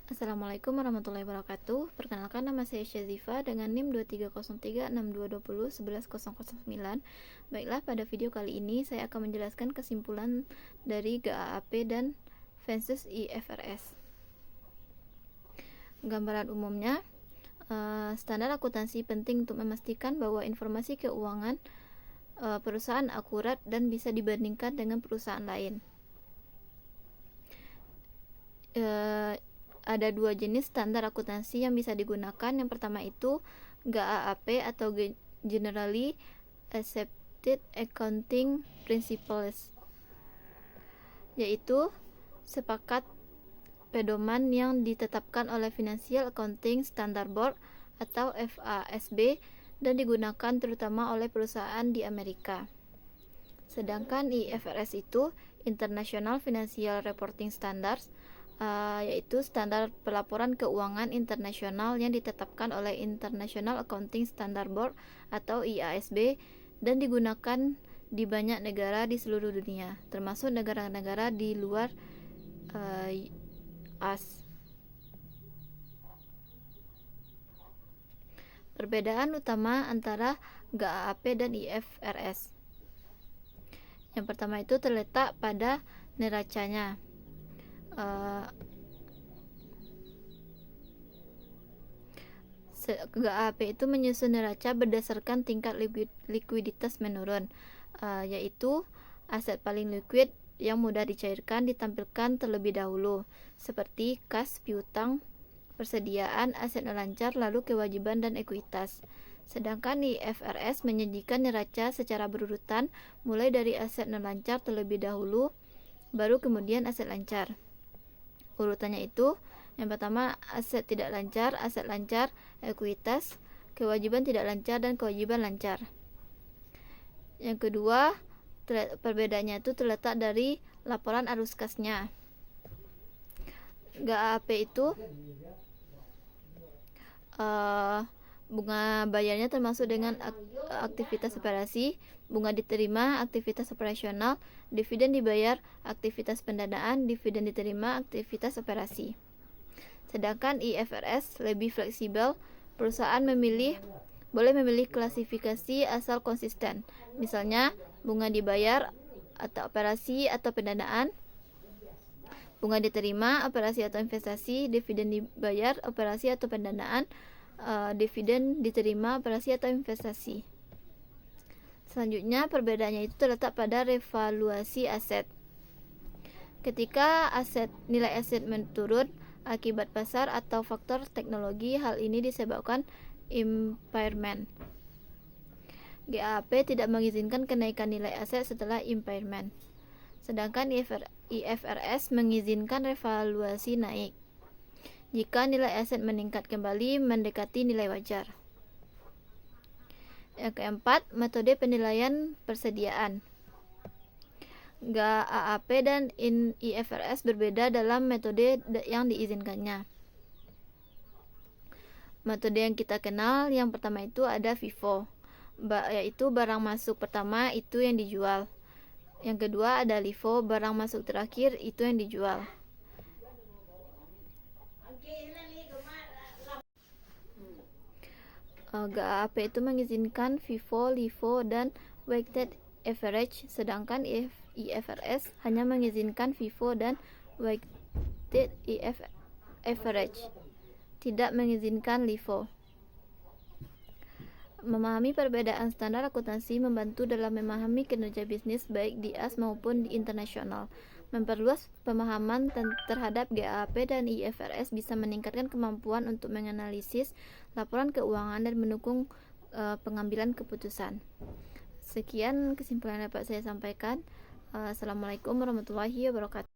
Assalamualaikum warahmatullahi wabarakatuh. Perkenalkan, nama saya Syazifa dengan NIM 23036220110009. Baiklah, pada video kali ini saya akan menjelaskan kesimpulan dari GAAP dan Fensus IFRS. Gambaran umumnya, standar akuntansi penting untuk memastikan bahwa informasi keuangan perusahaan akurat dan bisa dibandingkan dengan perusahaan lain. Ada dua jenis standar akuntansi yang bisa digunakan. Yang pertama itu GAAP atau Generally Accepted Accounting Principles, yaitu sepakat pedoman yang ditetapkan oleh Financial Accounting Standard Board atau FASB dan digunakan terutama oleh perusahaan di Amerika. Sedangkan IFRS itu International Financial Reporting Standards, yaitu standar pelaporan keuangan internasional yang ditetapkan oleh International Accounting Standard Board atau IASB dan digunakan di banyak negara di seluruh dunia, termasuk negara-negara di luar AS. Perbedaan utama antara GAAP dan IFRS. Yang pertama itu terletak pada neracanya. GAAP itu menyusun neraca berdasarkan tingkat likuiditas menurun, yaitu aset paling liquid yang mudah dicairkan ditampilkan terlebih dahulu, seperti kas, piutang, persediaan, aset nelancar, lalu kewajiban dan ekuitas. Sedangkan IFRS menyajikan neraca secara berurutan, mulai dari aset nelancar terlebih dahulu, baru kemudian aset lancar. Urutannya itu, yang pertama aset tidak lancar, aset lancar, ekuitas, kewajiban tidak lancar, dan kewajiban lancar. Yang kedua, perbedaannya itu terletak dari laporan arus kasnya. GAAP itu bunga bayarnya termasuk dengan aktivitas operasi, bunga diterima aktivitas operasional, dividen dibayar aktivitas pendanaan, dividen diterima aktivitas operasi. Sedangkan IFRS lebih fleksibel, perusahaan boleh memilih klasifikasi asal konsisten. Misalnya, bunga dibayar atau operasi atau pendanaan, bunga diterima operasi atau investasi, dividen dibayar operasi atau pendanaan, dividen diterima operasi atau investasi. Selanjutnya, perbedaannya itu terletak pada revaluasi aset. Ketika nilai aset menurun akibat pasar atau faktor teknologi, hal ini disebabkan impairment. GAAP tidak mengizinkan kenaikan nilai aset setelah impairment, sedangkan IFRS mengizinkan revaluasi naik jika nilai aset meningkat kembali mendekati nilai wajar. Yang keempat, metode penilaian persediaan. GAAP dan IFRS berbeda dalam metode yang diizinkannya. Metode yang kita kenal yang pertama itu ada FIFO, yaitu barang masuk pertama itu yang dijual. Yang kedua ada LIFO, barang masuk terakhir itu yang dijual. GAAP itu mengizinkan FIFO, LIFO, dan weighted average, sedangkan IFRS hanya mengizinkan FIFO dan weighted average, tidak mengizinkan LIFO. Memahami perbedaan standar akuntansi membantu dalam memahami kinerja bisnis baik di AS maupun di internasional. Memperluas pemahaman terhadap GAAP dan IFRS bisa meningkatkan kemampuan untuk menganalisis laporan keuangan dan mendukung pengambilan keputusan. Sekian kesimpulan yang dapat saya sampaikan. Assalamualaikum warahmatullahi wabarakatuh.